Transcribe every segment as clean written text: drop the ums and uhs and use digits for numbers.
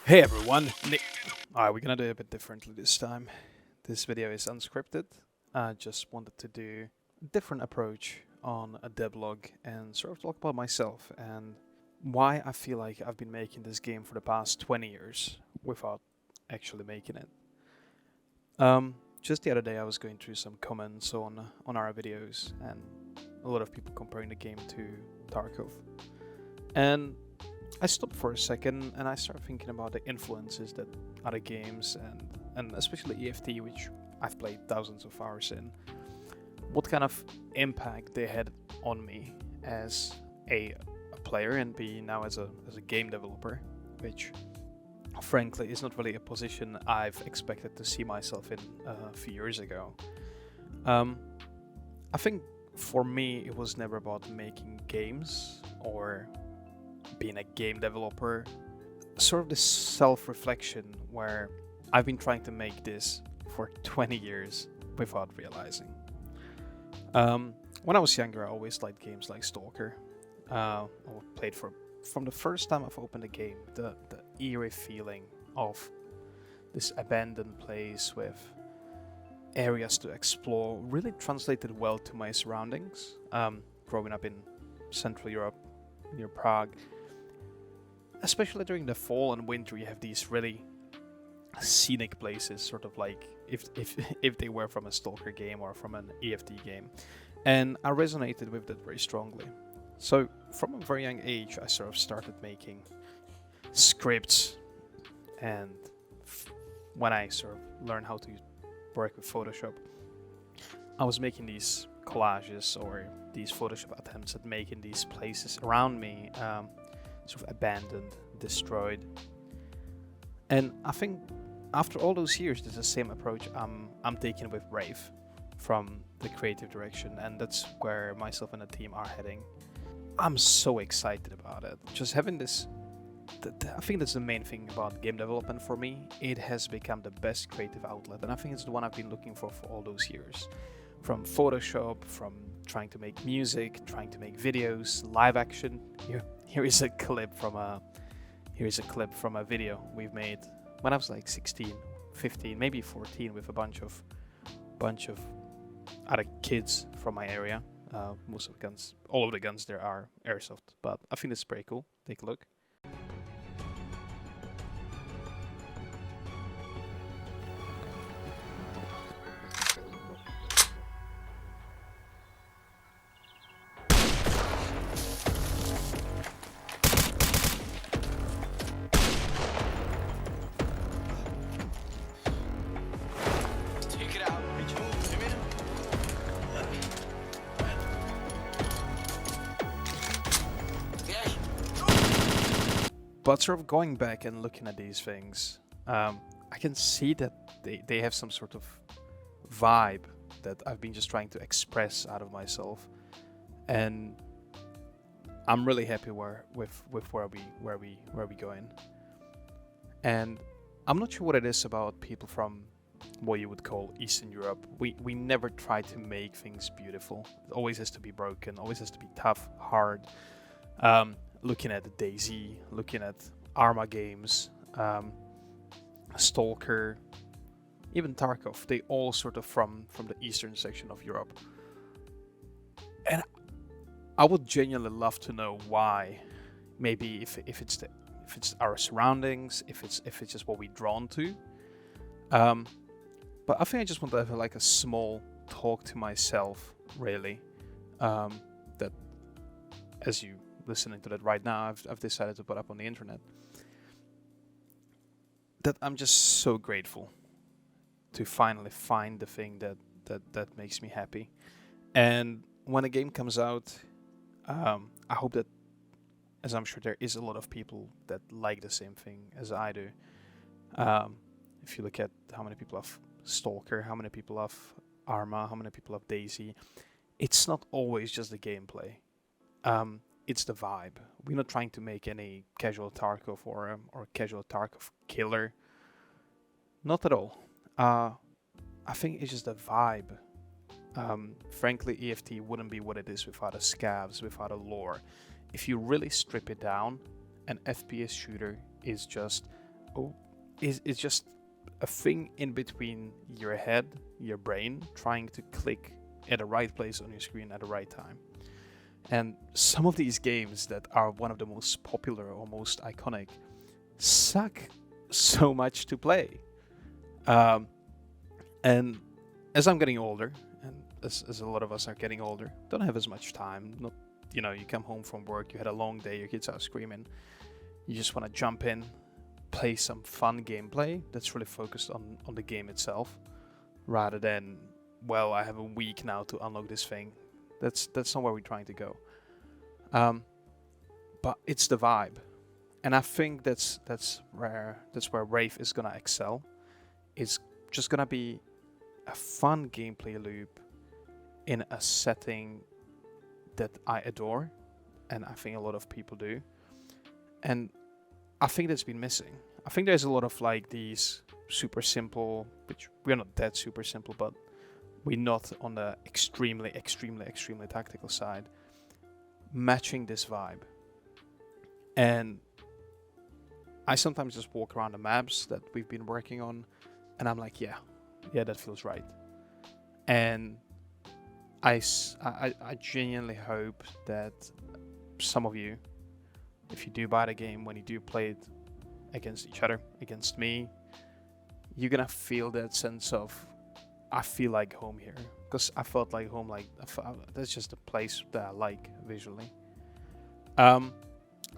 Hey everyone, Nick. Alright, we're gonna do it a bit differently this time. This video is unscripted. I just wanted to do a different approach on a devlog and sort of talk about myself and why I feel like I've been making this game for the past 20 years without actually making it. Just the other day I was going through some comments on our videos and a lot of people comparing the game to Tarkov. And I stopped for a second and I started thinking about the influences that other games and especially EFT, which I've played thousands of hours in, what kind of impact they had on me as a player and B now as a game developer, which frankly is not really a position I've expected to see myself in a few years ago. I think for me it was never about making games or being a game developer, sort of this self-reflection where I've been trying to make this for 20 years without realizing. When I was younger, I always liked games like Stalker. I played from the first time I've opened a game, the eerie feeling of this abandoned place with areas to explore really translated well to my surroundings. Growing up in Central Europe, near Prague, especially during the fall and winter, you have these really scenic places, sort of like if they were from a Stalker game or from an EFT game, and I resonated with that very strongly. So from a very young age, I sort of started making scripts, and when I sort of learned how to work with Photoshop, I was making these collages or these Photoshop attempts at making these places around me sort of abandoned, destroyed. And I think after all those years, there's the same approach I'm taking with WRAITH from the creative direction, and that's where myself and the team are heading. I'm so excited about it. Just having this, I think that's the main thing about game development for me. It has become the best creative outlet, and I think it's the one I've been looking for all those years. From Photoshop, from trying to make music, trying to make videos, live action. Here is a clip from a video we've made when I was like 16, 15, maybe 14, with a bunch of other kids from my area. Most of the guns, all of the guns there are airsoft, but I think it's pretty cool. Take a look. But sort of going back and looking at these things, I can see that they have some sort of vibe that I've been just trying to express out of myself, and I'm really happy with where we going. And I'm not sure what it is about people from what you would call Eastern Europe. We never try to make things beautiful. It always has to be broken, always has to be tough, hard. Looking at the DayZ, looking at Arma games, Stalker, even Tarkov, they all sort of from the eastern section of Europe. And I would genuinely love to know why. Maybe if it's our surroundings, if it's just what we're drawn to. But I think I just want to have like a small talk to myself, really. That as you listening to that right now, I've decided to put up on the internet. That I'm just so grateful to finally find the thing that makes me happy. And when a game comes out, I hope that, as I'm sure there is a lot of people that like the same thing as I do. If you look at how many people have Stalker, how many people have Arma, how many people have DayZ, it's not always just the gameplay. It's the vibe. We're not trying to make any casual Tarkov or casual Tarkov killer. Not at all. I think it's just the vibe. Frankly, EFT wouldn't be what it is without a scavs, without a lore. If you really strip it down, an FPS shooter is just a is just a thing in between your head, your brain, trying to click at the right place on your screen at the right time. And some of these games that are one of the most popular or most iconic suck so much to play. And as I'm getting older, and as a lot of us are getting older, don't have as much time. Not, you come home from work, you had a long day, your kids are screaming, you just want to jump in, play some fun gameplay that's really focused on the game itself, rather than, well, I have a week now to unlock this thing. That's not where we're trying to go. But it's the vibe, and I think that's where WRAITH is gonna excel. It's just gonna be a fun gameplay loop in a setting that I adore, and I think a lot of people do. And I think that's been missing. I think there's a lot of like these super simple, which we're not that super simple, but we're not on the extremely tactical side, matching this vibe. And I sometimes just walk around the maps that we've been working on, and I'm like, yeah, that feels right. And I genuinely hope that some of you, if you do buy the game, when you do play it against each other, against me, you're gonna feel that sense of, I feel like home here. Because I felt like home, like that's just a place that I like visually. So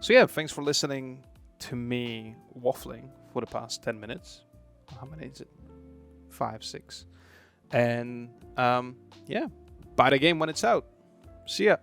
yeah, thanks for listening to me waffling for the past 10 minutes. How many is it? 5, 6. And yeah, buy the game when it's out. See ya.